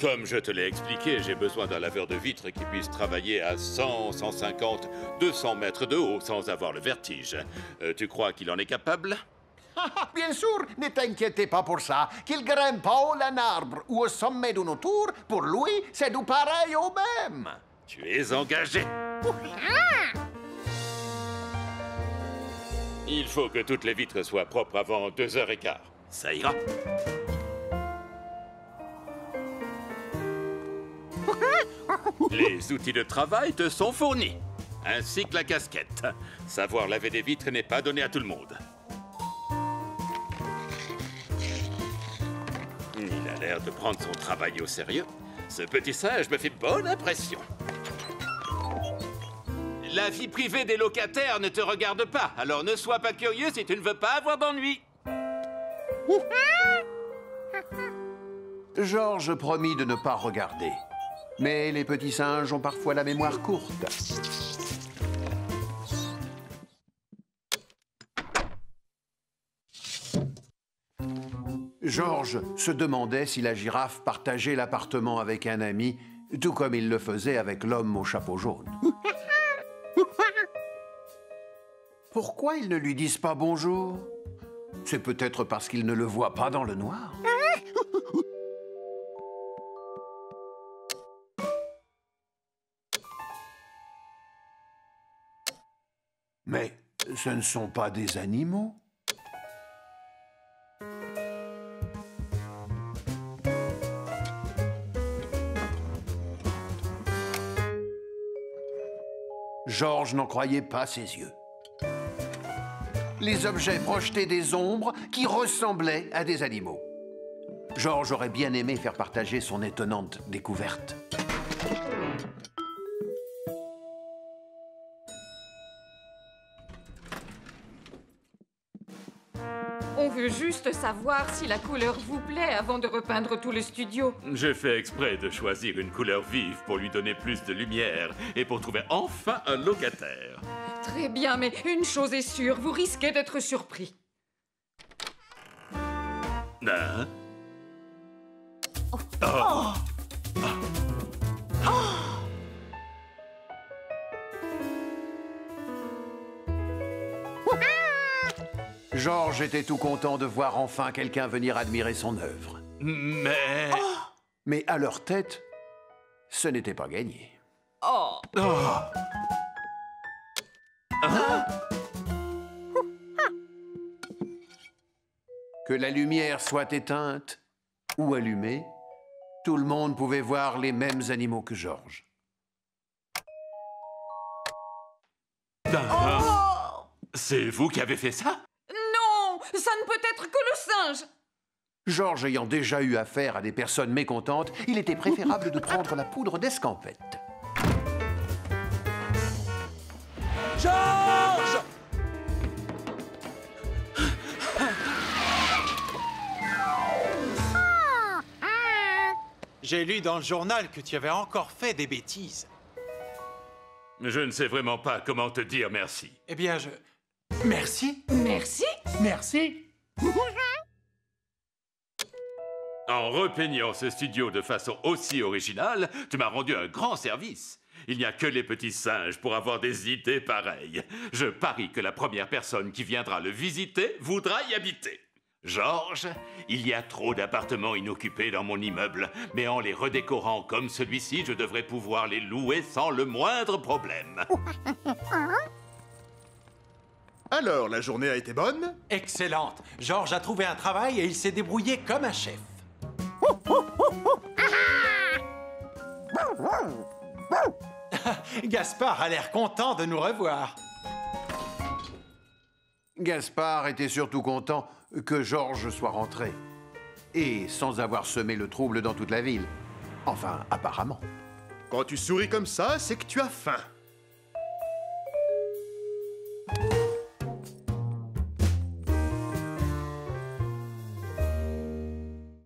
Comme je te l'ai expliqué, j'ai besoin d'un laveur de vitres qui puisse travailler à 100, 150, 200 mètres de haut sans avoir le vertige. Tu crois qu'il en est capable? Bien sûr, ne t'inquiétez pas pour ça. Qu'il grimpe en haut d'un arbre ou au sommet d'une tour, pour lui, c'est du pareil au même. Tu es engagé. Il faut que toutes les vitres soient propres avant 2h15. Ça ira. Les outils de travail te sont fournis, ainsi que la casquette. Savoir laver des vitres n'est pas donné à tout le monde. Il a l'air de prendre son travail au sérieux. Ce petit singe me fait bonne impression. La vie privée des locataires ne te regarde pas, alors ne sois pas curieux si tu ne veux pas avoir d'ennui. Georges promit de ne pas regarder. Mais les petits singes ont parfois la mémoire courte. Georges se demandait si la girafe partageait l'appartement avec un ami, tout comme il le faisait avec l'homme au chapeau jaune. Pourquoi ils ne lui disent pas bonjour? C'est peut-être parce qu'ils ne le voient pas dans le noir. Mais ce ne sont pas des animaux. Georges n'en croyait pas ses yeux. Les objets projetaient des ombres qui ressemblaient à des animaux. Georges aurait bien aimé faire partager son étonnante découverte. On veut juste savoir si la couleur vous plaît avant de repeindre tout le studio. J'ai fait exprès de choisir une couleur vive pour lui donner plus de lumière et pour trouver enfin un locataire. Très bien, mais une chose est sûre, vous risquez d'être surpris. Hein? Georges était tout content de voir enfin quelqu'un venir admirer son œuvre. Mais... Mais à leur tête, ce n'était pas gagné. Oh! Que la lumière soit éteinte ou allumée, tout le monde pouvait voir les mêmes animaux que Georges. C'est vous qui avez fait ça? Non! Ça ne peut être que le singe! Georges ayant déjà eu affaire à des personnes mécontentes, il était préférable de prendre la poudre d'escampette. Georges! J'ai lu dans le journal que tu avais encore fait des bêtises. Je ne sais vraiment pas comment te dire merci. Eh bien, Merci. Merci? Merci. En repeignant ce studio de façon aussi originale, tu m'as rendu un grand service. Il n'y a que les petits singes pour avoir des idées pareilles. Je parie que la première personne qui viendra le visiter voudra y habiter. Georges, il y a trop d'appartements inoccupés dans mon immeuble, mais en les redécorant comme celui-ci, je devrais pouvoir les louer sans le moindre problème. Alors, la journée a été bonne? Excellente. Georges a trouvé un travail et il s'est débrouillé comme un chef. Gaspard a l'air content de nous revoir. Gaspard était surtout content que Georges soit rentré. Et sans avoir semé le trouble dans toute la ville. Enfin, apparemment. Quand tu souris comme ça, c'est que tu as faim.